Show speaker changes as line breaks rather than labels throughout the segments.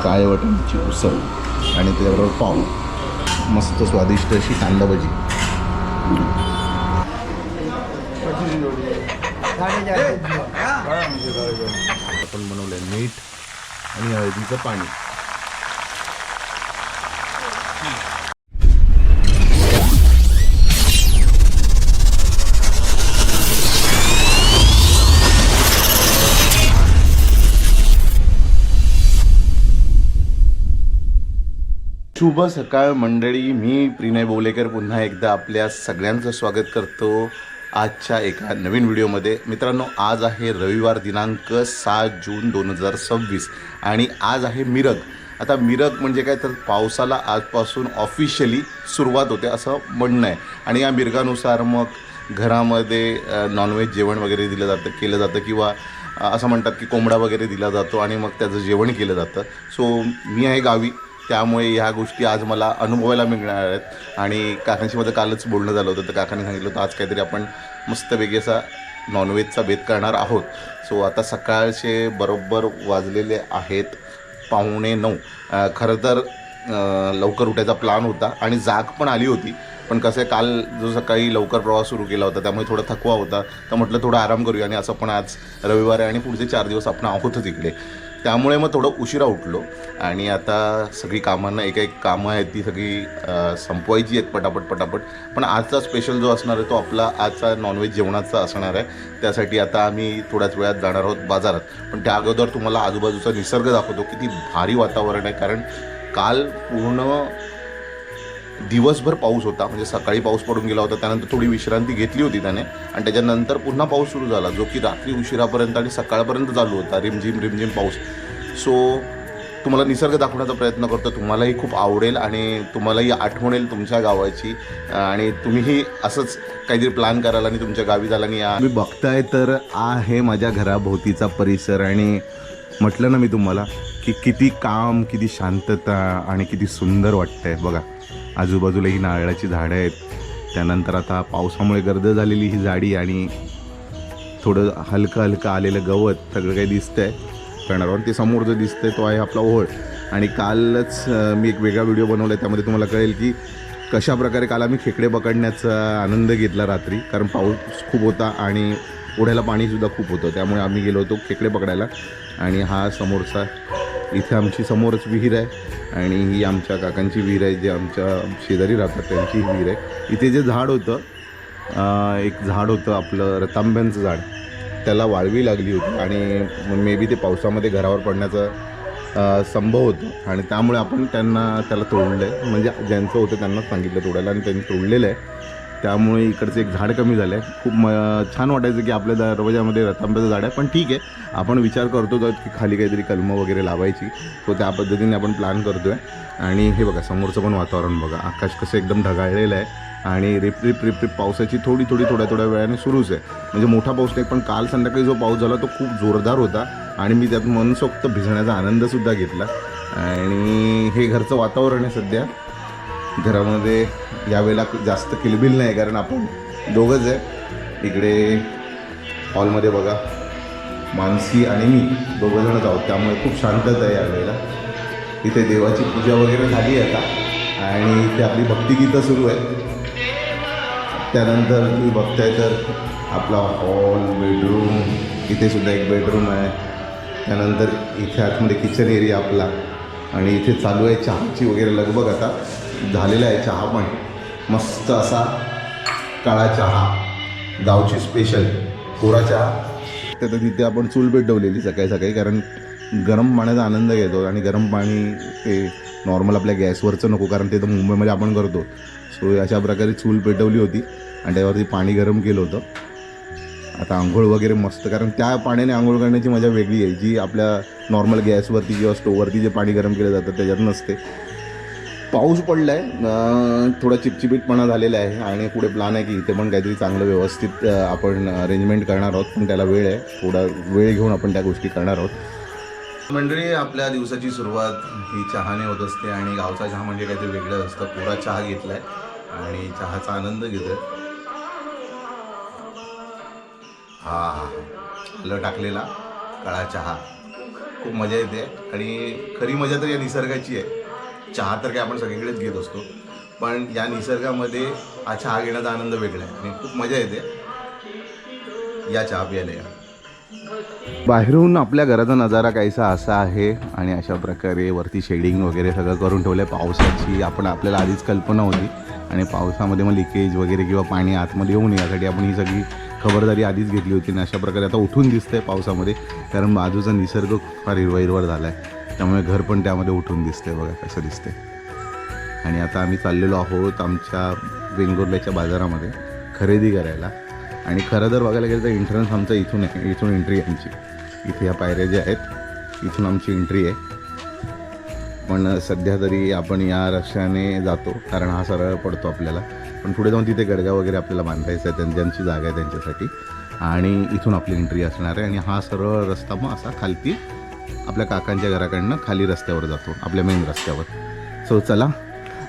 काळे वाटाण्याची उसळ आणि त्याच्याबरोबर पाव, मस्त स्वादिष्ट अशी कांदा भजी. आपण बनवलंय मीठ आणि हळदीचं पाणी. शुभ सकाळ मंडळी, मी प्रिनय बोलेकर पुन्हा एकदा आपल्या सगळ्यांचं स्वागत करतो आजच्या एका नवीन व्हिडिओमध्ये. मित्रांनो, आज आहे रविवार दिनांक 7 जून 2026 आणि आज आहे मिरग. आता मिरग म्हणजे काय, तर पावसाला आजपासून ऑफिशियली सुरुवात होते असं म्हणणं आहे. आणि या मिरगानुसार मग घरामध्ये नॉनव्हेज जेवण वगैरे केलं जातं किंवा असं म्हणतात की कोंबडा वगैरे दिला जातो आणि मग त्याचं जेवण केलं जातं. सो मी आहे गावी, त्यामुळे ह्या गोष्टी आज मला अनुभवायला मिळणार आहेत. आणि काकांशी माझं कालच बोलणं झालं होतं, तर काकांनी सांगितलं होतं आज काहीतरी आपण मस्तपैकी असा नॉनव्हेजचा बेत करणार आहोत. सो आता सकाळचे बरोबर वाजलेले आहेत 8:45. खरं तर लवकर उठायचा प्लॅन होता आणि जाग पण आली होती, पण कसं आहे, काल जो सकाळी लवकर प्रवास सुरू केला होता त्यामुळे थोडा थकवा होता, तर म्हटलं थोडं आराम करूया. आणि असं पण आज रविवार आहे आणि पुढचे 4 दिवस आपण आहोतच इकडे, त्यामुळे मग थोडं उशिरा उठलो. आणि आता सगळी कामांना एक कामं आहेत ती सगळी संपवायची आहेत पटापट. पण आजचा स्पेशल जो असणार आहे तो आपला आजचा नॉनव्हेज जेवणाचा असणार आहे. त्यासाठी आता आम्ही थोड्याच वेळात जाणार आहोत बाजारात. पण त्या अगोदर तुम्हाला आजूबाजूचा निसर्ग दाखवतो, किती भारी वातावरण आहे. कारण काल पूर्ण दिवसभर पाऊस होता, म्हणजे सकाळी पाऊस पडून गेला होता, त्यानंतर थोडी विश्रांती घेतली होती त्याने आणि त्याच्यानंतर पुन्हा पाऊस सुरू झाला, जो की रात्री उशिरापर्यंत आणि सकाळपर्यंत चालू होता, रिमझिम पाऊस. सो तुम्हाला निसर्ग दाखवण्याचा प्रयत्न करतो, तुम्हालाही खूप आवडेल आणि तुम्हालाही आठवण येईल तुमच्या गावाची आणि तुम्हीही असंच काहीतरी प्लॅन कराल आणि तुमच्या गावी जाल. आणि मी बघताय तर आहे माझ्या घराभोवतीचा परिसर आणि म्हटलं ना मी तुम्हाला की किती काम, किती शांतता आणि किती सुंदर वाटतंय. बघा, आजूबाजूला ही नारळाची झाडं आहेत, त्यानंतर आता पावसामुळे गर्द झालेली ही झाडी आणि थोडं हलकं आलेलं गवत सगळं काही दिसतंय करणार. ते समोर जो दिसतंय तो आहे आपला ओहोळ. आणि कालच मी एक वेगळा व्हिडिओ बनवला आहे, त्यामध्ये तुम्हाला कळेल की कशा प्रकारे काल आम्ही खेकडे पकडण्याचा आनंद घेतला रात्री, कारण पाऊस खूप होता आणि ओढ्याला पाणीसुद्धा खूप होतं, त्यामुळे आम्ही गेलो होतो खेकडे पकडायला. आणि हा समोरचा, इथे आमची समोरच विहीर आहे आणि ही आमच्या काकांची विहीर आहे, जे आमच्या शेजारी राहतात त्यांची ही विहीर आहे. इथे जे झाड होतं, एक झाड होतं आपलं रतांब्यांचं झाड, त्याला वाळवी लागली होती आणि मे बी ते पावसामध्ये घरावर पडण्याचा संभव होतो आणि त्यामुळे आपण त्याला तोडलं आहे. म्हणजे ज्यांचं होतं त्यांना सांगितलं तोडायला आणि त्यांनी तोडलेलं आहे, त्यामुळे इकडचं एक झाड कमी झालं आहे. खूप छान वाटायचं की आपल्या दरवाजामध्ये रतांब्याचं झाड आहे, पण ठीक आहे, आपण विचार करतो की खाली काहीतरी कलमं वगैरे लावायची, तो त्या पद्धतीने आपण प्लॅन करतो आहे. आणि हे बघा समोरचं पण वातावरण बघा, आकाश कसं एकदम ढगाळलेलं आहे आणि रिप पावसाची थोड्या वेळाने सुरूच आहे. म्हणजे मोठा पाऊस नाही, पण काल संध्याकाळी जो पाऊस झाला तो खूप जोरदार होता आणि मी त्यात मनसोक्त भिजण्याचा आनंदसुद्धा घेतला. आणि हे घरचं वातावरण आहे सध्या. घरामध्ये यावेळेला जास्त किलबिल नाही, कारण आपण दोघंच आहे. इकडे हॉलमध्ये बघा मानसी आणि मी दोघंजणच आहोत, त्यामुळे खूप शांतता आहे यावेळेला. इथे देवाची पूजा वगैरे झाली आता आणि इथे आपली भक्तिगीतं सुरू आहेत. त्यानंतर तुम्ही बघताय तर आपला हॉल, बेडरूम, इथे सुद्धा एक बेडरूम आहे. त्यानंतर इथे आतमध्ये किचन एरिया आपला आणि इथे चालू आहे चहाची वगैरे लगबग. आता झालेला आहे चहा, पण मस्त असा काळा चहा, गावची स्पेशल कोरा चहा. तर तिथे आपण चूल पेटवलेली सकाळी, कारण गरम पाण्याचा आनंद घेतो आणि गरम पाणी ते नॉर्मल आपल्या गॅसवरचं नको, कारण ते तर मुंबईमध्ये आपण करतो. सो अशा प्रकारे चूल पेटवली होती आणि त्यावरती पाणी गरम केलं होतं. आता आंघोळ वगैरे मस्त, कारण त्या पाण्याने आंघोळ करण्याची मजा वेगळी आहे, जी आपल्या नॉर्मल गॅसवरती किंवा स्टोववरती जे पाणी गरम केलं जातं त्याच्यात नसते. पाऊस पडला आहे, थोडा चिपचिपीतपणा झालेला आहे आणि पुढे प्लॅन आहे की इथे पण काहीतरी चांगलं व्यवस्थित आपण अरेंजमेंट करणार आहोत, पण त्याला वेळ आहे, थोडा वेळ घेऊन आपण त्या गोष्टी करणार आहोत. मंडळी, आपल्या दिवसाची सुरुवात ही चहाने होत असते आणि गावचा चहा म्हणजे काहीतरी वेगळं असतं. कोरा चहा घेतला आहे आणि चहाचा आनंद घेतोय. आलं टाकलेला काळा चहा खूप मजा येते आणि खरी मजा तर या निसर्गाची आहे. चहा तर काय आपण सगळीकडेच घेत असतो, पण या निसर्गामध्ये हा चहा घेण्याचा आनंद वेगळा आहे आणि खूप मजा येते या चहा प्यायला या. बाहेरून आपल्या घराचा नजारा काहीसा असा आहे आणि अशा प्रकारे वरती शेडिंग वगैरे सगळं करून ठेवलं आहे. पावसाची आपल्याला आधीच कल्पना होती आणि पावसामध्ये मग लिकेज वगैरे किंवा पाणी आतमध्ये येऊ नये यासाठी आपण ही सगळी खबरदारी आधीच घेतली होती. आणि अशा प्रकारे आता उठून दिसतंय पावसामध्ये, कारण बाजूचा निसर्ग फार हिरवा झाला आहे, त्यामुळे घर पण त्यामध्ये उठून दिसतंय. बघा कसं दिसतंय. आणि आता आम्ही चाललेलो आहोत आमच्या वेंगुर्ल्याच्या बाजारामध्ये खरेदी करायला. आणि खरं जर बघायला गेलं तर एंट्रन्स आमचा इथून आहे, इथून एंट्री आहे आमची. इथे या पायऱ्या ज्या आहेत इथून आमची एंट्री आहे. पण सध्या तरी आपण या रस्त्याने जातो कारण हा सरळ पडतो आपल्याला. पण पुढे जाऊन तिथे गडगा वगैरे आपल्याला बांधायचं आहे, ज्यांची जागा आहे त्यांच्यासाठी. आणि इथून आपली एंट्री असणार आहे आणि हा सरळ रस्ता मग असा खालती आपल्या काकांच्या घराकडनं खाली रस्त्यावर जातो, आपल्या मेन रस्त्यावर. सो चला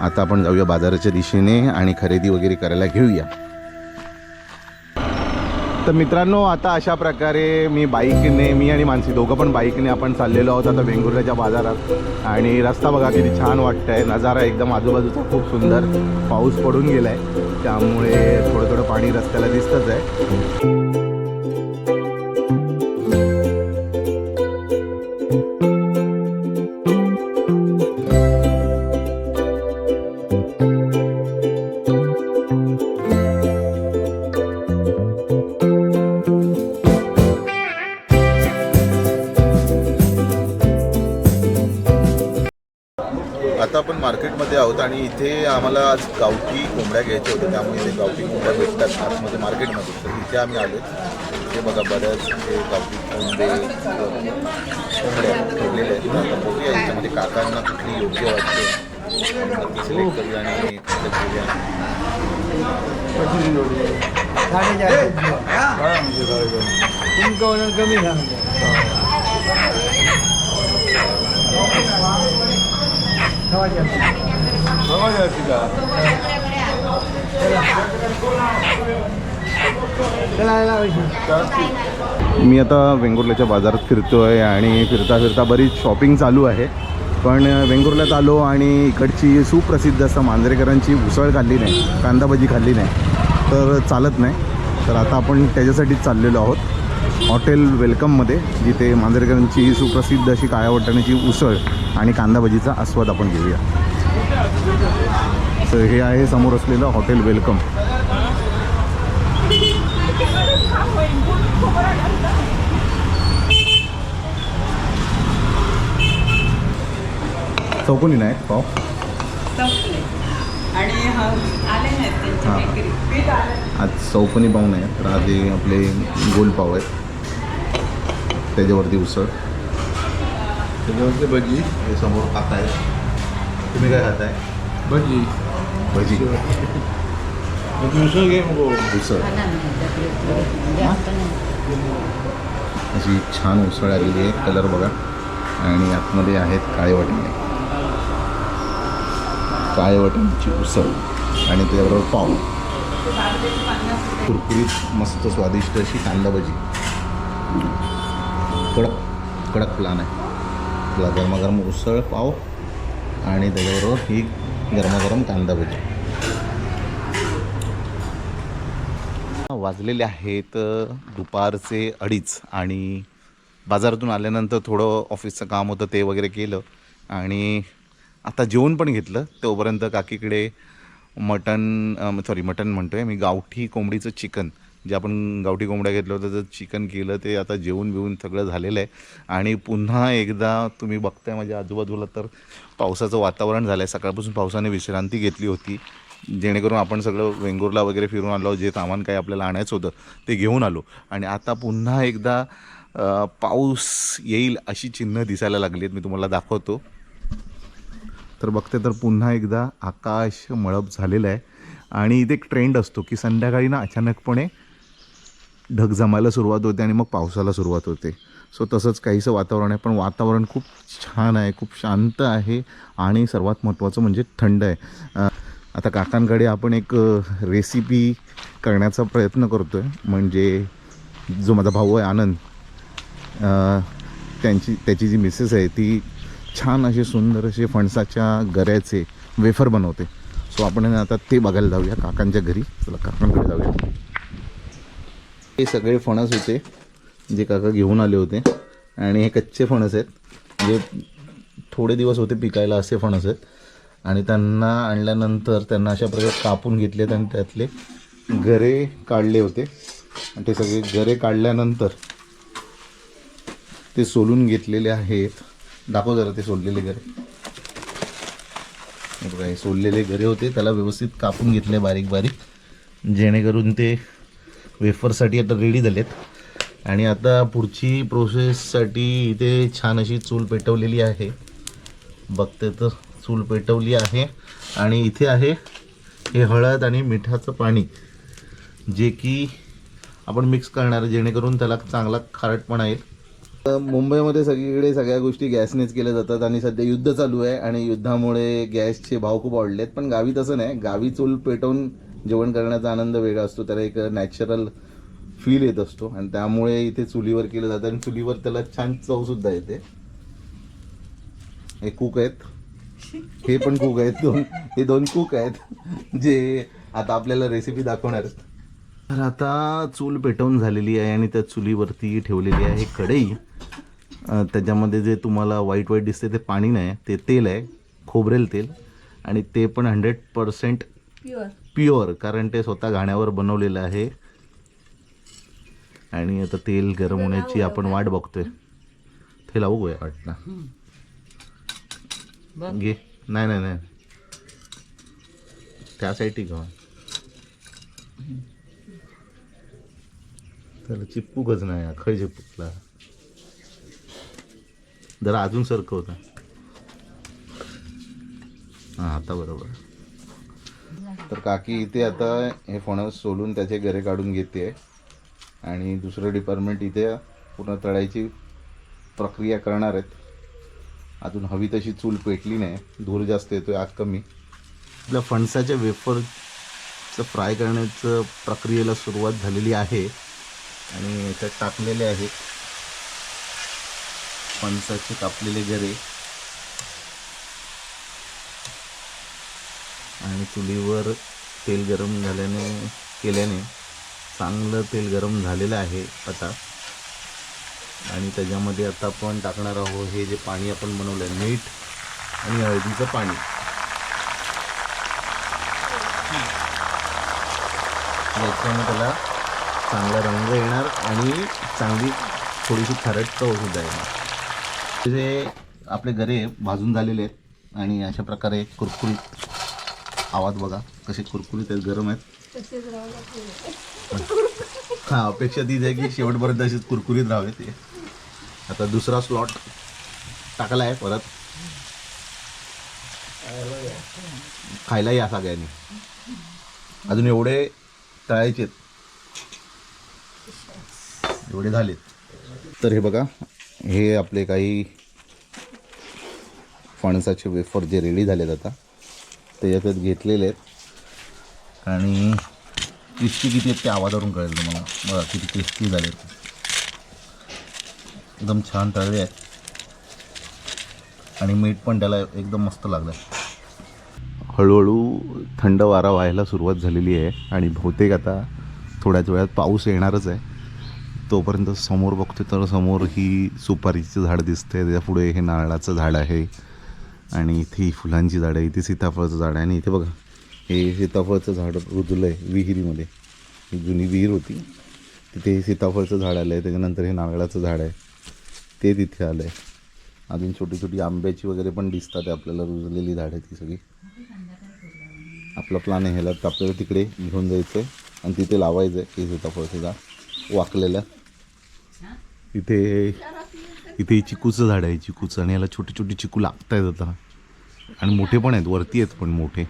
आता आपण जाऊया बाजाराच्या दिशेने आणि खरेदी वगैरे करायला घेऊया. तर मित्रांनो, आता अशा प्रकारे मी आणि मानसी दोघं पण बाईकने आपण चाललेलो आहोत आता वेंगुर्ल्याच्या बाजारात. आणि रस्ता बघा किती छान वाटतंय, नजारा एकदम आजूबाजूचा खूप सुंदर. पाऊस पडून गेलाय त्यामुळे थोडं पाणी रस्त्याला दिसतंच आहे. आता आपण मार्केटमध्ये आहोत आणि इथे आम्हाला आज गावठी कोंबड्या घ्यायच्या होत्या, त्यामुळे इथे गावठी कोंबड्या भेटतात आतमध्ये मार्केटमध्ये. तर इथे आम्ही आलो. इथे बघा बऱ्याच गावठी कोंबड्या ठेवलेले आहेत. आता बघूया याच्यामध्ये काकांना कुठली योग्य वाटते ती सिलेक्ट करूया आणि घेऊया. मी आता वेंगुर्ल्याच्या बाजारात फिरतोय आणि फिरता बरीच शॉपिंग चालू आहे. पण वेंगुर्ल्यात आलो आणि इकडची सुप्रसिद्ध असं मांजरेकरांची उसळ खाल्ली नाही, कांदाभजी खाल्ली नाही तर चालत नाही. तर आता आपण त्याच्यासाठीच चाललेलो आहोत हॉटेल वेलकममध्ये, जिथे मांजरेकरांची सुप्रसिद्ध अशी काळ्या वाटाण्याची उसळ आणि कांदाभजीचा आस्वाद आपण घेऊया. तर हे आहे समोर असलेलं हॉटेल वेलकम. चौकोनी नाही पाव आज चौकोनी पाव नाही, तर आज आपले गोल पाव आहेत, त्याच्यावरती उसळ, त्याच्यावरती भजी. हे समोर खात आहे. तुम्ही काय खाताय? भजी. उसळ अशी छान उसळ आलेली आहे, कलर बघा. आणि आतमध्ये आहेत काळे वाटाण्याची उसळ आणि त्याच्याबरोबर पाव, कुरकुरीत मस्त स्वादिष्ट अशी कांदाभजी. कडक प्लान आहे. गरमागरम उसळ पाव आणि त्याच्याबरोबर ही गरमागरम कांदाभजी. वाजलेले आहेत दुपारचे 2:30 आणि बाजारातून आल्यानंतर थोडं ऑफिसचं काम होतं ते वगैरे केलं आणि आता जेवण पण घेतलं. तोपर्यंत काकीकडे मटण म्हणतो आहे मी, गावठी कोंबडीचं चिकन, जे आपण गावठी कोंबड्या घेतलं होतं तर चिकन केलं, ते आता जेवून सगळं झालेलं आहे. आणि पुन्हा एकदा तुम्ही बघताय माझ्या आजूबाजूला तर पावसाचं वातावरण झालं आहे. सकाळपासून पावसाने विश्रांती घेतली होती, जेणेकरून आपण सगळं वेंगुर्ला वगैरे फिरून आलो, जे सामान काही आपल्याला आणायचं होतं ते घेऊन आलो. आणि आता पुन्हा एकदा पाऊस येईल अशी चिन्ह दिसायला लागली आहेत. मी तुम्हाला दाखवतो. तर बघते तर पुन्हा एकदा आकाश मळप झालेलं आहे. आणि इथे एक ट्रेंड असतो की संध्याकाळी ना अचानकपणे ढग जमायला सुरुवात होते आणि मग पावसाला सुरुवात होते. सो तसंच काहीसं वातावरण आहे, पण वातावरण खूप छान आहे, खूप शांत आहे आणि सर्वात महत्त्वाचं म्हणजे थंड आहे. आता काकांकडे आपण एक रेसिपी करण्याचा प्रयत्न करतो आहे, म्हणजे जो माझा भाऊ आहे आनंद, त्याची जी मिसेस आहे ती छान असे सुंदर असे फणसाच्या गऱ्याचे वेफर बनवते. सो आपण आता ते बघायला जाऊया काकांच्या घरी. चला काकांकडे जाऊया. हे सगळे फणस होते जे काका घेऊन आले होते आणि हे कच्चे फणस आहेत जे थोडे दिवस होते पिकायला असे फणस आहेत. आणि त्यांना आणल्यानंतर त्यांना अशा प्रकारे कापून घेतलेत आणि त्यातले गरे काढले होते. आणि ते सगळे गरे काढल्यानंतर ते सोलून घेतलेले आहेत. दाखव जरा ते सोललेले गरे. बघा हे सोललेले गरे होते, त्याला व्यवस्थित कापून घेतले बारीक बारीक, जेणेकरून ते वेफरसाठी आता रेडी झालेत. आणि आता पुढची प्रोसेससाठी इथे छान अशी चूल पेटवलेली आहे. बघते तर चूल पेटवली आहे आणि इथे आहे हे हळद आणि मिठाचं पाणी जे की आपण मिक्स करणार जेणेकरून त्याला चांगला खारटपणा येईल. मुंबईमध्ये सगळीकडे सगळ्या गोष्टी गॅसनेच केल्या जातात आणि सध्या युद्ध चालू आहे आणि युद्धामुळे गॅसचे भाव खूप वाढलेत. पण गावी तसं नाही. गावी चूल पेटवून जेवण करण्याचा आनंद वेगळा असतो, त्याला एक नॅचरल फील येत असतो आणि त्यामुळे इथे चुलीवर केलं जातं आणि चुलीवर त्याला छान चवसुद्धा येते. हे कुक आहेत, हे पण कुक आहेत, हे दोन कुक आहेत जे आता आपल्याला रेसिपी दाखवणार आहेत. तर आता चूल पेटवून झालेली आहे आणि त्या चुलीवरती ठेवलेली आहे कढई. त्याच्यामध्ये जे तुम्हाला व्हाईट व्हाईट दिसते ते पाणी नाही, ते तेल आहे, खोबरेल तेल. आणि ते पण 100% प्युअर, कारण ते स्वतः घाण्यावर बनवलेलं आहे. आणि आता तेल गरम होण्याची आपण वाट बघतोय. ते लावू गोया वाटतं घे. नाही नाही नाही त्यासाठी का त्याला चिपकूकच नाही. खै चिपकला जरा अजून सरकं होता. हां आता बरोबर. तर काकी इथे आता हे फणस सोलून त्याचे गरे काढून घेते आणि दुसरं डिपार्टमेंट इथे पूर्ण तळायची प्रक्रिया करणार आहेत. अजून हवी तशी चूल पेटली नाही, धूर जास्त येतोय, आग कमी. आपल्या फणसाच्या वेफरचं फ्राय करण्याचं प्रक्रियेला सुरुवात झालेली आहे आणि याच्यात टाकलेले आहेत फणसाचे कापलेले गरे. आणि चुलीवर तेल गरम केल्याने चांगलं तेल गरम झालेलं आहे आता. आणि त्याच्यामध्ये आता आपण टाकणार आहोत हे जे पाणी आपण बनवलं आहे, मीठ आणि हळदीचं पाणी. याच्याने त्याला चांगला रंग येणार आणि चांगली थोडीशी खारट चव सुद्धा येणार. जे आपले गरे भाजून झालेले आहेत आणि अशा प्रकारे कुरकुरीत, आवाज बघा कसे कुरकुरीत आहेत, गरम आहेत. हां अपेक्षा तीच आहे की शेवटपर्यंत अशीच कुरकुरीत राहावे ते. आता दुसरा स्लॉट टाकला आहे परत. खायला या सगळ्यांनी. अजून एवढे तळायचे, एवढे झालेत. तर हे बघा हे आपले काही फणसाचे वेफर जे रेडी झालेत आता ते याच्यात घेतलेले आहेत. आणि क्रिस्पी किती आहेत ते आवाजावरून कळेल तुम्हाला. बघा किती क्रिस्पी झालेत, एकदम छान तळले आहेत. आणि मीठ पण त्याला एकदम मस्त लागलं. हळूहळू थंड वारा व्हायला सुरुवात झालेली आहे आणि बहुतेक आता थोड्याच वेळात पाऊस येणारच आहे. तोपर्यंत समोर बघतो तर समोर ही सुपारीचं झाड दिसते, त्याच्या पुढे हे नारळाचं झाड आहे आणि इथे फुलांची झाडं आहे, इथे सीताफळाचं झाड आहे. आणि इथे बघा हे सीताफळाचं झाड रुजलं आहे विहिरीमध्ये. ही जुनी विहीर होती तिथे हे सीताफळाचं झाड आलं आहे. त्याच्यानंतर हे नारळाचं झाड आहे ते तिथे आलं आहे. अजून छोटी छोटी आंब्याची वगैरे पण दिसतात आपल्याला रुजलेली झाडं ती सगळी. आपला प्लॅन आहे ह्याला आपल्याला तिकडे घेऊन जायचं आहे आणि तिथे लावायचं आहे हे सीताफळाचं झाड वाकलेलं. इथे चिकूचं झाड आहे, चिकूचं. आणि याला छोटी छोटी चिकू लागत आहेत आता आणि मोठे पण आहेत, वरती आहेत पण मोठे.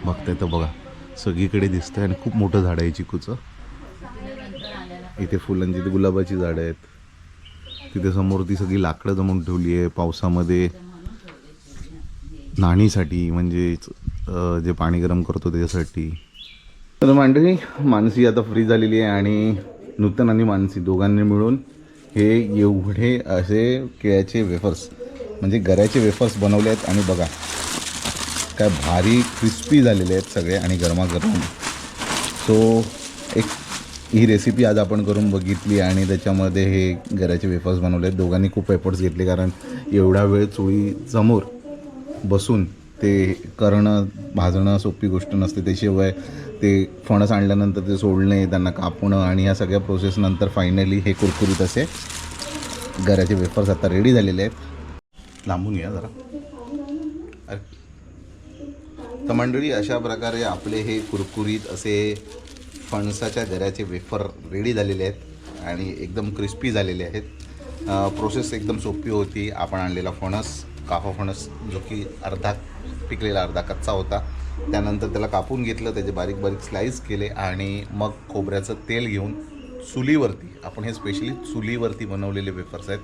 बघताय तर बघा सगळीकडे दिसतंय आणि खूप मोठं झाड आहे चिकूचं. इथे फुलांची ते गुलाबाची झाडं आहेत. तिथे समोर ती सगळी लाकडं जमवून ठेवली आहे पावसामध्ये न्हाणीसाठी, म्हणजे जे पाणी गरम करतो त्याच्यासाठी. तर मंडळी मानसी आता फ्री झालेली आहे आणि नूतन आणि मानसी दोघांनी मिळून हे एवढे असे केळ्याचे वेफर्स म्हणजे गऱ्याचे वेफर्स बनवले आहेत आणि बघा काय भारी क्रिस्पी झालेले आहेत सगळे आणि गरमागरम. सो एक ही रेसिपी आज आपण करून बघितली आणि त्याच्यामध्ये हे गऱ्याचे वेफर्स बनवले आहेत. दोघांनी खूप एफर्ट्स घेतले कारण एवढा वेळ चोळीसमोर बसून ते करणं भाजणं सोपी गोष्ट नसते. त्याशिवाय ते फणस आणल्यानंतर ते सोडणे, त्यांना कापणं आणि ह्या सगळ्या प्रोसेसनंतर फायनली हे कुरकुरीत असे गऱ्याचे वेफर्स आता रेडी झालेले आहेत. लांबून घ्या जरा. अरे तर मंडळी अशा प्रकारे आपले हे कुरकुरीत असे फणसाच्या गऱ्याचे वेफर रेडी झालेले आहेत आणि एकदम क्रिस्पी झालेले आहेत. प्रोसेस एकदम सोपी होती. आपण आणलेला फणस काफा फणस जो की अर्धा पिकलेला अर्धा कच्चा होता, त्यानंतर त्याला कापून घेतलं, त्याचे बारीक बारीक स्लाईस केले आणि मग खोबऱ्याचं तेल घेऊन चुलीवरती, आपण हे स्पेशली चुलीवरती बनवलेले वेफर्स आहेत.